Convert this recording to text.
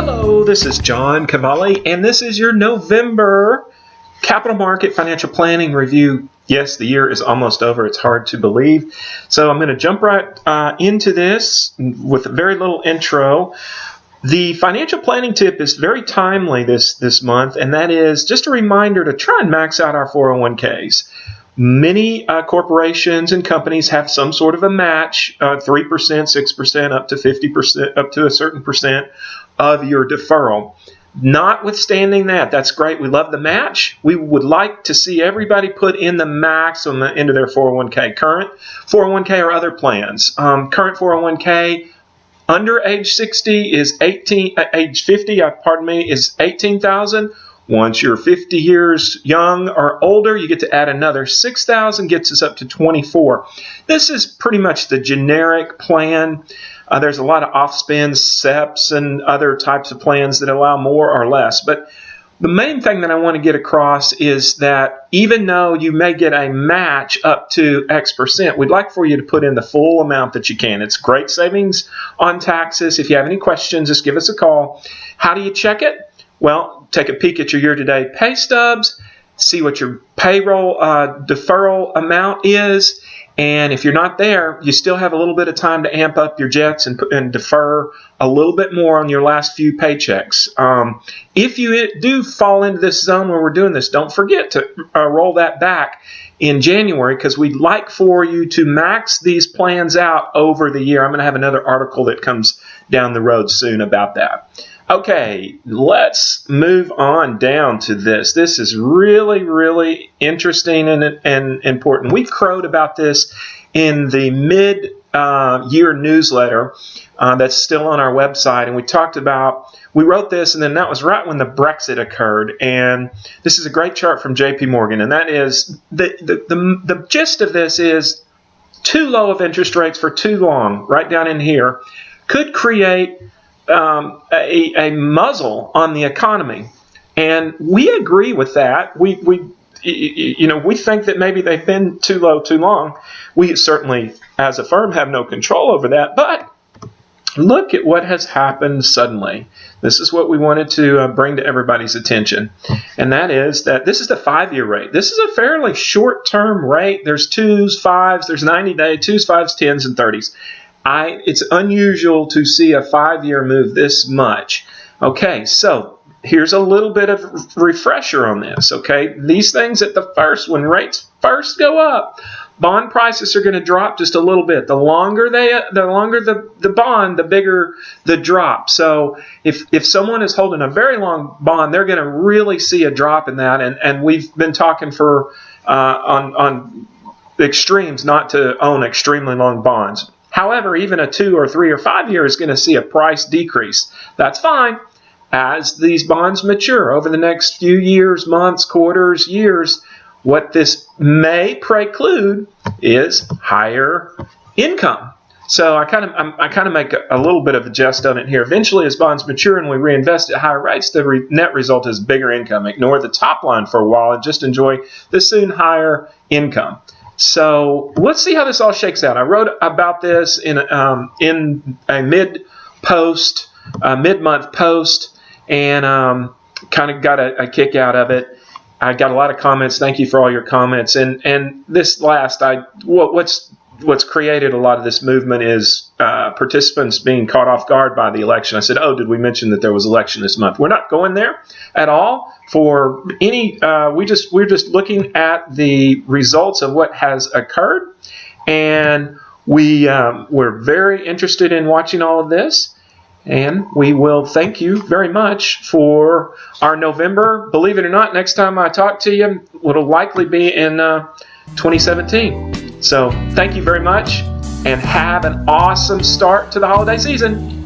Hello, this is John Kvale, and this is your November Capital Market Financial Planning Review. Yes, the year is almost over. It's hard to believe. So I'm going to jump right into this with a very little intro. The financial planning tip is very timely this month, and that is just a reminder to try and max out our 401ks. Many corporations and companies have some sort of a match, 3%, 6%, up to 50%, up to a certain percent of your deferral. Notwithstanding that, that's great. We love the match. We would like to see everybody put in the maximum into their 401k, current 401k or other plans. Current 401k under age 60 is age 50, is 18,000. Once you're 50 years young or older, you get to add another 6,000, gets us up to 24. This is pretty much the generic plan. There's a lot of off-spends, SEPs, and other types of plans that allow more or less. But the main thing that I want to get across is that even though you may get a match up to X percent, we'd like for you to put in the full amount that you can. It's great savings on taxes. If you have any questions, just give us a call. How do you check it? Well, take a peek at your year-to-date pay stubs, see what your payroll deferral amount is, and if you're not there, you still have a little bit of time to amp up your jets and defer a little bit more on your last few paychecks. If you do fall into this zone where we're doing this, don't forget to roll that back in January, because we'd like for you to max these plans out over the year. I'm going to have another article that comes down the road soon about that. Okay, let's move on down to this. This is really, really interesting and important. We crowed about this in the mid-year newsletter that's still on our website, and we wrote this, and then that was right when the Brexit occurred. And this is a great chart from JP Morgan, and that is, the gist of this is too low of interest rates for too long, right down in here, could create a muzzle on the economy, and we agree with that. We think that maybe they've been too low too long. We certainly, as a firm, have no control over that. But look at what has happened suddenly. This is what we wanted to bring to everybody's attention, and that is that this is the 5-year rate. This is a fairly short-term rate. There's 2s, 5s, there's 90-day, 2s, 5s, 10s, and 30s. It's unusual to see a 5-year move this much. Okay, so here's a little bit of refresher on this. Okay, these things when rates first go up, bond prices are going to drop just a little bit. The longer the bond, the bigger the drop. So if someone is holding a very long bond, they're going to really see a drop in that. And we've been talking on extremes not to own extremely long bonds. However, even a 2 or 3 or 5 year is going to see a price decrease. That's fine. As these bonds mature over the next few years, months, quarters, years, what this may preclude is higher income. So I kind of make a little bit of a jest on it here. Eventually, as bonds mature and we reinvest at higher rates, the net result is bigger income. Ignore the top line for a while and just enjoy the soon higher income. So let's see how this all shakes out. I wrote about this in a mid-month post, and kind of got a kick out of it. I got a lot of comments. Thank you for all your comments. And this last, what's created a lot of this movement is participants being caught off guard by the election. I said, oh, did we mention that there was election this month? We're not going there at all for any. We're just looking at the results of what has occurred, and we're very interested in watching all of this. And we will thank you very much for our November. Believe it or not, next time I talk to you, it'll likely be in 2017. So thank you very much, and have an awesome start to the holiday season.